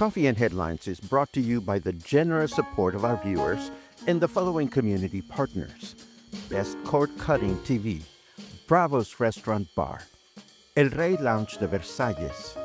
Coffee and Headlines is brought to you by the generous support of our viewers and the following community partners: Best Cord Cutting TV, Bravo's Restaurant Bar, El Rey Lounge de Versalles,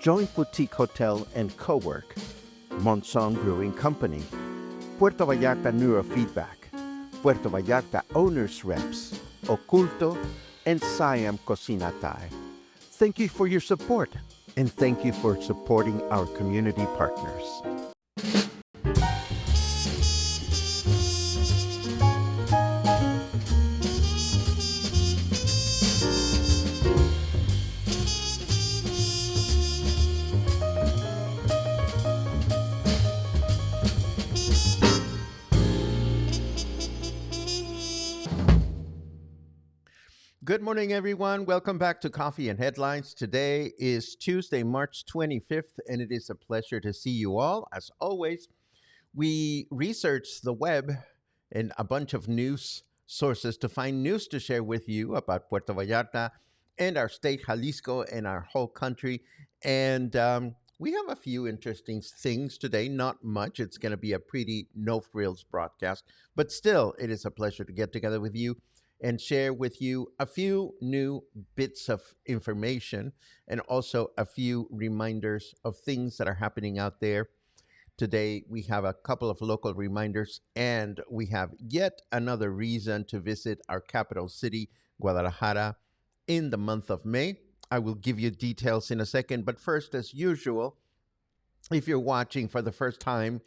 Joint Boutique Hotel and Cowork, Monson Brewing Company, Puerto Vallarta Neurofeedback, Puerto Vallarta Owners Reps, Oculto, and Siam Cocina Thai. Thank you for your support, and thank you for supporting our community partners. Good morning, everyone. Welcome back to Coffee and Headlines. Today is Tuesday, March 25th, and it is a pleasure to see you all. As always, we research the web and a bunch of news sources to find news to share with you about Puerto Vallarta and our state, Jalisco, and our whole country. And we have a few interesting things today, not much. It's going to be a pretty no-frills broadcast, but still, it is a pleasure to get together with you and share with you a few new bits of information and also a few reminders of things that are happening out there. Today, we have a couple of local reminders, and we have yet another reason to visit our capital city, Guadalajara, in the month of May. I will give you details in a second, but first, as usual, if you're watching for the first time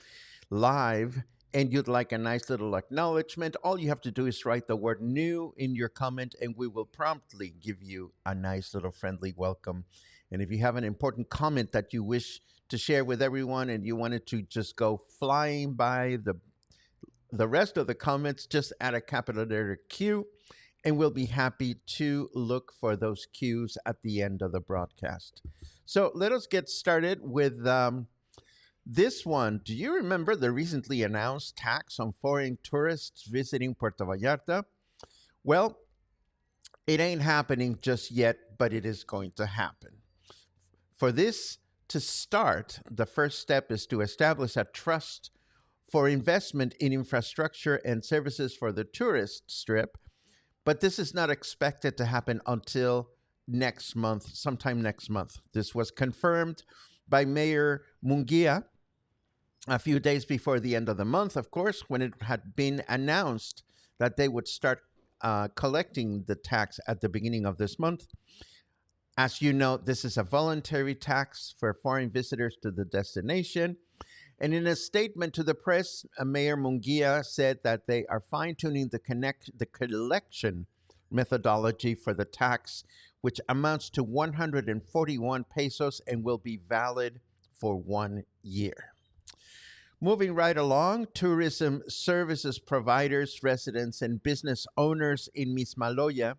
live, and you'd like a nice little acknowledgement, all you have to do is write the word new in your comment, and we will promptly give you a nice little friendly welcome. And if you have an important comment that you wish to share with everyone and you wanted to just go flying by the rest of the comments, just add a capital letter Q, and we'll be happy to look for those Qs at the end of the broadcast. So let us get started with this one. Do you remember the recently announced tax on foreign tourists visiting Puerto Vallarta? Well, it ain't happening just yet, but it is going to happen. For this to start, the first step is to establish a trust for investment in infrastructure and services for the tourist strip, but this is not expected to happen until next month, sometime next month. This was confirmed by Mayor Munguia a few days before the end of the month, of course, when it had been announced that they would start collecting the tax at the beginning of this month. As you know, this is a voluntary tax for foreign visitors to the destination. And in a statement to the press, Mayor Munguia said that they are fine-tuning the collection methodology for the tax, which amounts to 141 pesos and will be valid for 1 year. Moving right along, tourism services providers, residents, and business owners in Mismaloya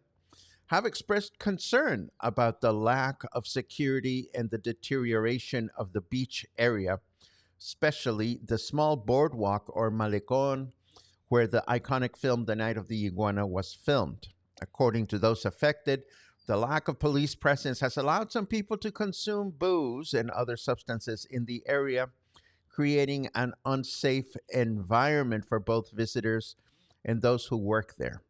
have expressed concern about the lack of security and the deterioration of the beach area, especially the small boardwalk or Malecón, where the iconic film The Night of the Iguana was filmed. According to those affected, the lack of police presence has allowed some people to consume booze and other substances in the area, creating an unsafe environment for both visitors and those who work there.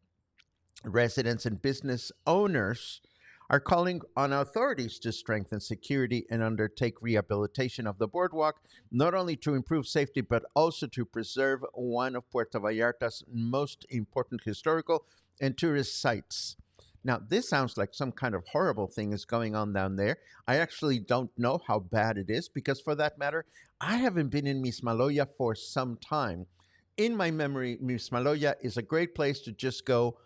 Residents and business owners are calling on authorities to strengthen security and undertake rehabilitation of the boardwalk, not only to improve safety, but also to preserve one of Puerto Vallarta's most important historical and tourist sites. Now, this sounds like some kind of horrible thing is going on down there. I actually don't know how bad it is because, for that matter, I haven't been in Mismaloya for some time. In my memory, Mismaloya is a great place to just go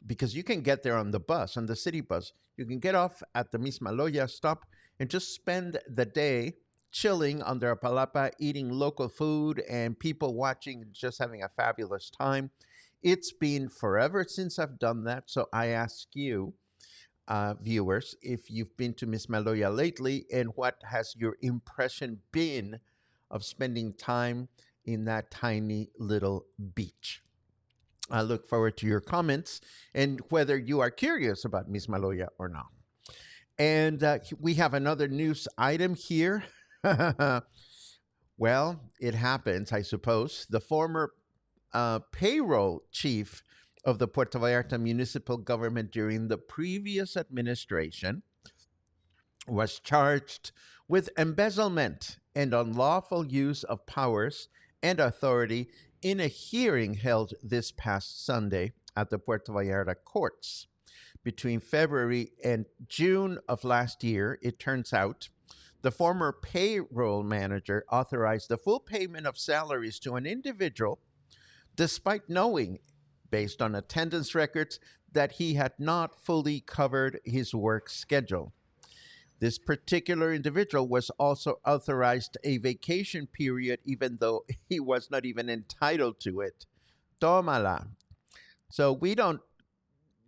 because you can get there on the bus, on the city bus. You can get off at the Mismaloya stop and just spend the day chilling under a palapa, eating local food and people watching, just having a fabulous time. It's been forever since I've done that, so I ask you, viewers, if you've been to Mismaloya lately and what has your impression been of spending time in that tiny little beach. I look forward to your comments and whether you are curious about Mismaloya or not. And we have another news item here. Well, it happens, I suppose. The former payroll chief of the Puerto Vallarta municipal government during the previous administration was charged with embezzlement and unlawful use of powers and authority in a hearing held this past Sunday at the Puerto Vallarta courts. Between February and June of last year, it turns out, the former payroll manager authorized the full payment of salaries to an individual despite knowing, based on attendance records, that he had not fully covered his work schedule. This particular individual was also authorized a vacation period, even though he was not even entitled to it. Tómala. So we don't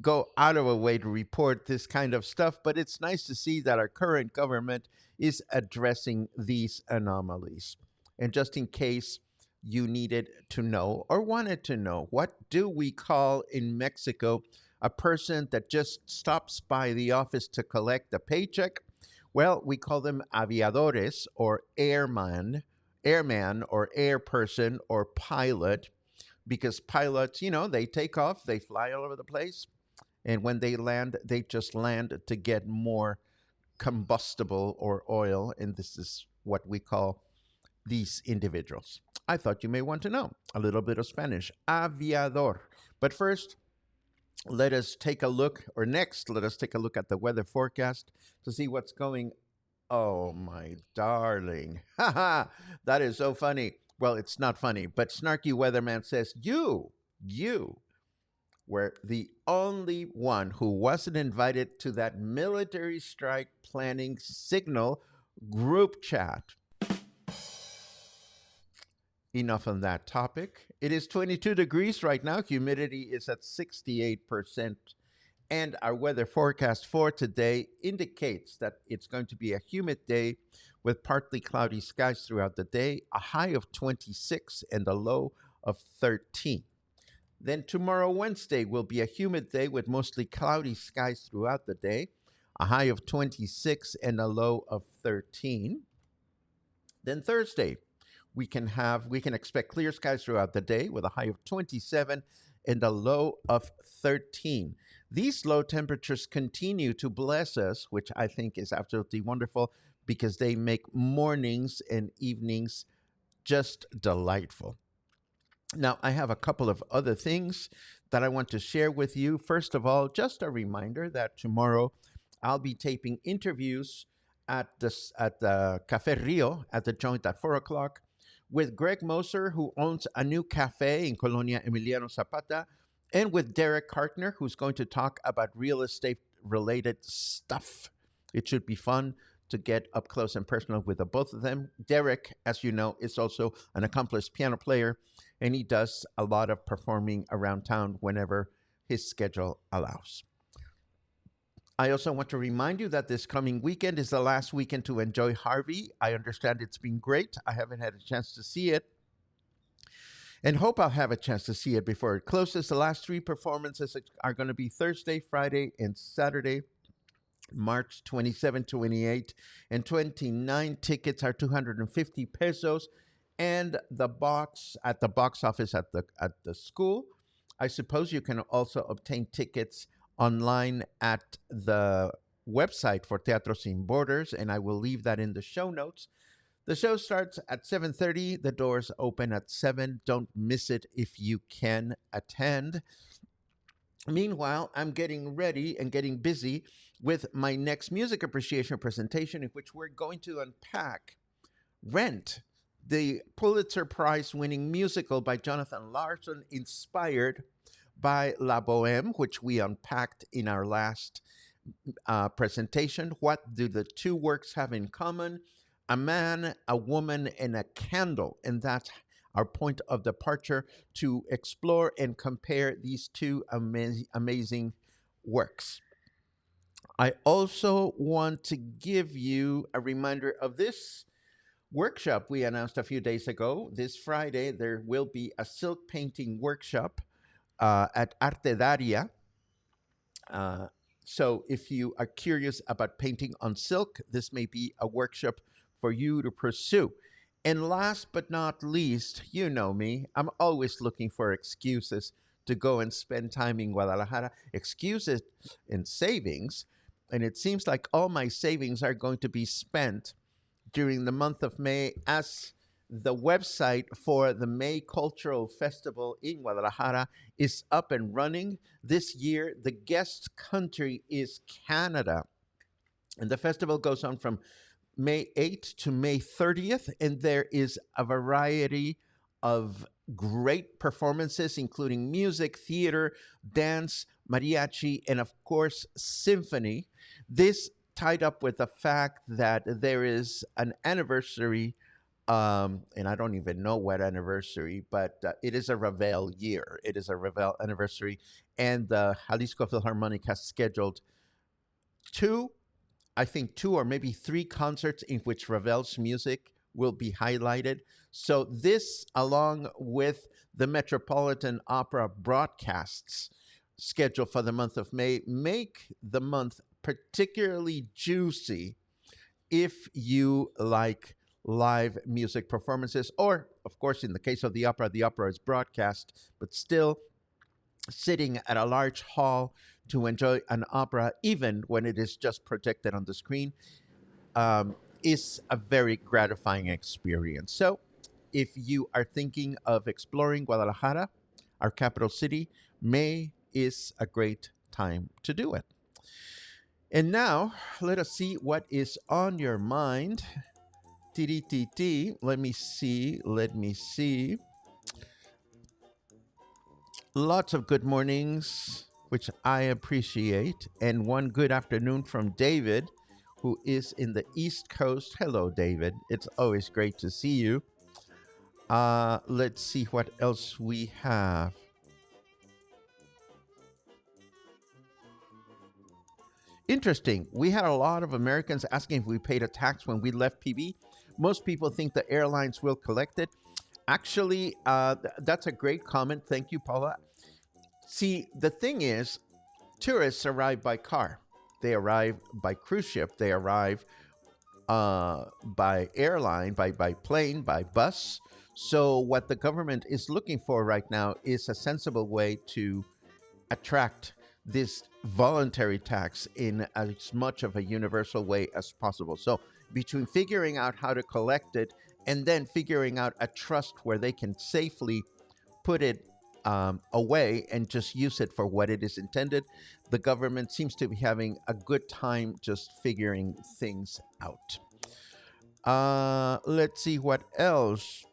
go out of a way to report this kind of stuff, but it's nice to see that our current government is addressing these anomalies. And just in case you needed to know or wanted to know, what do we call in Mexico a person that just stops by the office to collect a paycheck? Well, we call them aviadores or airman or air person or pilot, because pilots, they take off, they fly all over the place, and when they land, they just land to get more combustible or oil, and this is what we call these individuals. I thought you may want to know a little bit of Spanish. Aviador. But first, let us take a look, or next, let us take a look at the weather forecast to see what's going. Oh, my darling. Haha, that is so funny. Well, it's not funny, but Snarky Weatherman says, you were the only one who wasn't invited to that military strike planning signal group chat. Enough on that topic. It is 22 degrees right now. Humidity is at 68%. And our weather forecast for today indicates that it's going to be a humid day with partly cloudy skies throughout the day, a high of 26 and a low of 13. Then tomorrow, Wednesday, will be a humid day with mostly cloudy skies throughout the day, a high of 26 and a low of 13. Then Thursday, we can expect clear skies throughout the day with a high of 27 and a low of 13. These low temperatures continue to bless us, which I think is absolutely wonderful because they make mornings and evenings just delightful. Now, I have a couple of other things that I want to share with you. First of all, just a reminder that tomorrow I'll be taping interviews at the Café Rio at the joint at 4 o'clock with Greg Moesser, who owns a new cafe in Colonia Emiliano Zapata, and with Derek Carkner, who's going to talk about real estate related stuff. It should be fun to get up close and personal with the both of them. Derek, as you know, is also an accomplished piano player, and he does a lot of performing around town whenever his schedule allows. I also want to remind you that this coming weekend is the last weekend to enjoy Harvey. I understand it's been great. I haven't had a chance to see it, and hope I'll have a chance to see it before it closes. The last three performances are going to be Thursday, Friday, and Saturday, March 27, 28, and 29. Tickets are 250 pesos, and the box at the box office at the school. I suppose you can also obtain tickets online at the website for Teatro Sin Borders, and I will leave that in the show notes. The show starts at 7:30. The doors open at 7. Don't miss it if you can attend. Meanwhile, I'm getting ready and getting busy with my next music appreciation presentation, in which we're going to unpack Rent, the Pulitzer Prize winning musical by Jonathan Larson, inspired by La Boheme, which we unpacked in our last presentation. What do the two works have in common? A man, a woman, and a candle. And that's our point of departure, to explore and compare these two amazing works. I also want to give you a reminder of this workshop we announced a few days ago. This Friday, there will be a silk painting workshop at Arte Daria. So if you are curious about painting on silk, this may be a workshop for you to pursue. And last but not least, you know me, I'm always looking for excuses to go and spend time in Guadalajara, excuses and savings. And it seems like all my savings are going to be spent during the month of May as the website for the May Cultural Festival in Guadalajara is up and running. This year, the guest country is Canada. And the festival goes on from May 8th to May 30th, and there is a variety of great performances, including music, theater, dance, mariachi, and of course, symphony. This tied up with the fact that there is an anniversary, and I don't even know what anniversary, but it is a Ravel year. It is a Ravel anniversary, and the Jalisco Philharmonic has scheduled two I think two or maybe three concerts in which Ravel's music will be highlighted. So this, along with the Metropolitan Opera broadcasts scheduled for the month of May, make the month particularly juicy if you like live music performances, or, of course, in the case of the opera is broadcast, but still sitting at a large hall to enjoy an opera, even when it is just projected on the screen, is a very gratifying experience. So, if you are thinking of exploring Guadalajara, our capital city, May is a great time to do it. And now, let us see what is on your mind. Let me see. Let me see. Lots of good mornings, which I appreciate, and one good afternoon from David, who is in the East Coast. Hello, David. It's always great to see you. Let's see what else we have. Interesting. We had a lot of Americans asking if we paid a tax when we left PB. Most people think the airlines will collect it. Actually, that's a great comment. Thank you, Paula. See, the thing is, tourists arrive by car. They arrive by cruise ship. They arrive by airline, by plane, by bus. So what the government is looking for right now is a sensible way to attract this voluntary tax in as much of a universal way as possible. So between figuring out how to collect it and then figuring out a trust where they can safely put it away and just use it for what it is intended, the government seems to be having a good time just figuring things out. Let's see what else.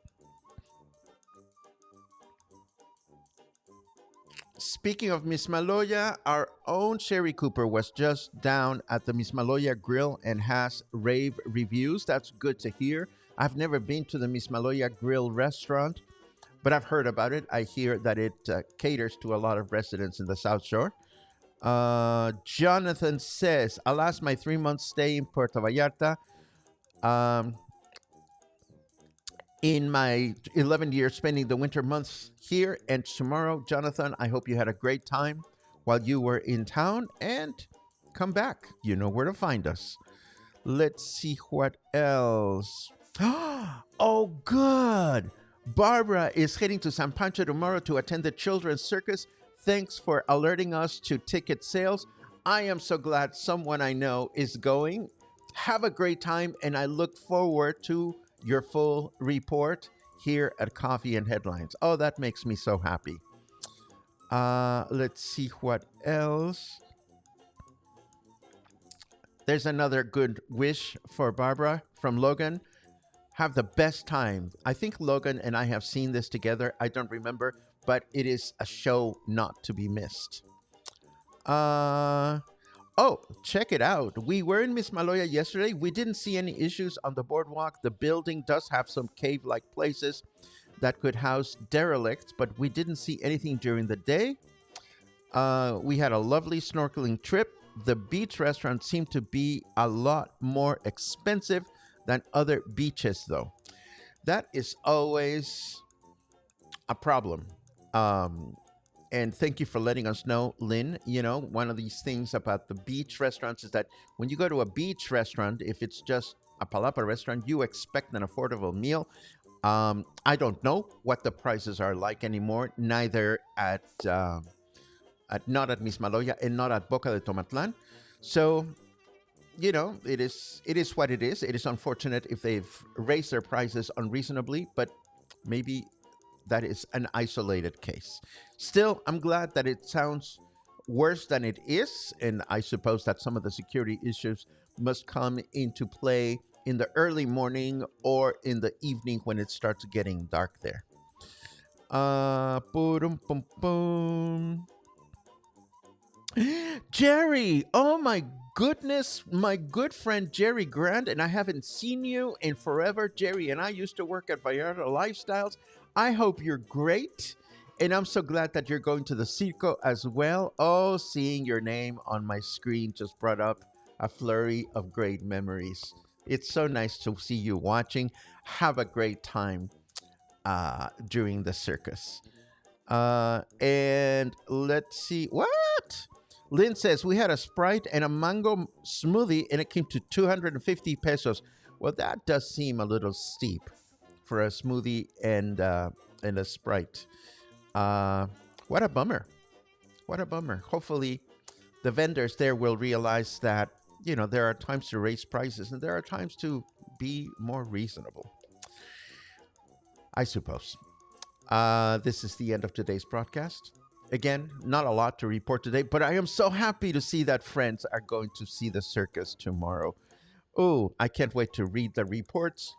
Speaking of Mismaloya, our own Sherry Cooper was just down at the Mismaloya Grill and has rave reviews. That's good to hear. I've never been to the Mismaloya Grill restaurant, but I've heard about it. I hear that it caters to a lot of residents in the South Shore. Jonathan says, alas, my 3 month stay in Puerto Vallarta. In my 11 years spending the winter months here and tomorrow, Jonathan, I hope you had a great time while you were in town, and come back. You know where to find us. Let's see what else. Oh, good. Barbara is heading to San Pancho tomorrow to attend the children's circus. Thanks for alerting us to ticket sales. I am so glad someone I know is going. Have a great time, and I look forward to your full report here at Coffee and Headlines. Oh, that makes me so happy. Let's see what else. There's another good wish for Barbara from Logan. Have the best time. I think Logan and I have seen this together. I don't remember, but it is a show not to be missed. Oh, check it out. We were in Mismaloya yesterday. We didn't see any issues on the boardwalk. The building does have some cave-like places that could house derelicts, but we didn't see anything during the day. We had a lovely snorkeling trip. The beach restaurant seemed to be a lot more expensive than other beaches, though. That is always a problem. And thank you for letting us know, Lynn. You know, one of these things about the beach restaurants is that when you go to a beach restaurant, if it's just a palapa restaurant, you expect an affordable meal. I don't know what the prices are like anymore, neither at not at Mismaloya and not at Boca de Tomatlan. So it is what it is. It is unfortunate if they've raised their prices unreasonably, but maybe that is an isolated case. Still, I'm glad that it sounds worse than it is, and I suppose that some of the security issues must come into play in the early morning or in the evening when it starts getting dark there. Boom, boom, boom. Jerry, oh my goodness, my good friend Jerry Grant, and I haven't seen you in forever. Jerry and I used to work at Vallarta Lifestyles. I hope you're great, and I'm so glad that you're going to the Circo as well. Oh, seeing your name on my screen just brought up a flurry of great memories. It's so nice to see you watching. Have a great time during the circus. And let's see. What? Lynn says we had a Sprite and a mango smoothie, and it came to 250 pesos. Well, that does seem a little steep for a smoothie and a Sprite. What a bummer! What a bummer. Hopefully, the vendors there will realize that there are times to raise prices and there are times to be more reasonable. I suppose. This is the end of today's broadcast. Again, not a lot to report today, but I am so happy to see that friends are going to see the circus tomorrow. Oh, I can't wait to read the reports,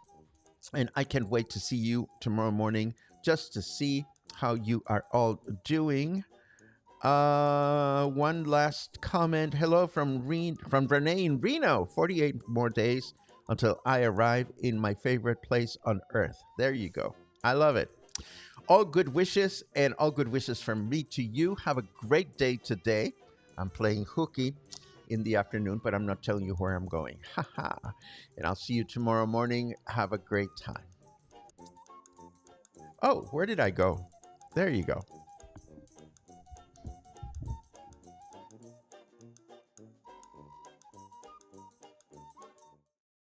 and I can't wait to see you tomorrow morning just to see how you are all doing. One last comment. Hello from Renee in Reno. 48 more days until I arrive in my favorite place on earth. There you go. I love it. All good wishes and all good wishes from me to you. Have a great day today. I'm playing hooky in the afternoon, but I'm not telling you where I'm going. Haha. And I'll see you tomorrow morning. Have a great time. Oh, where did I go? There you go.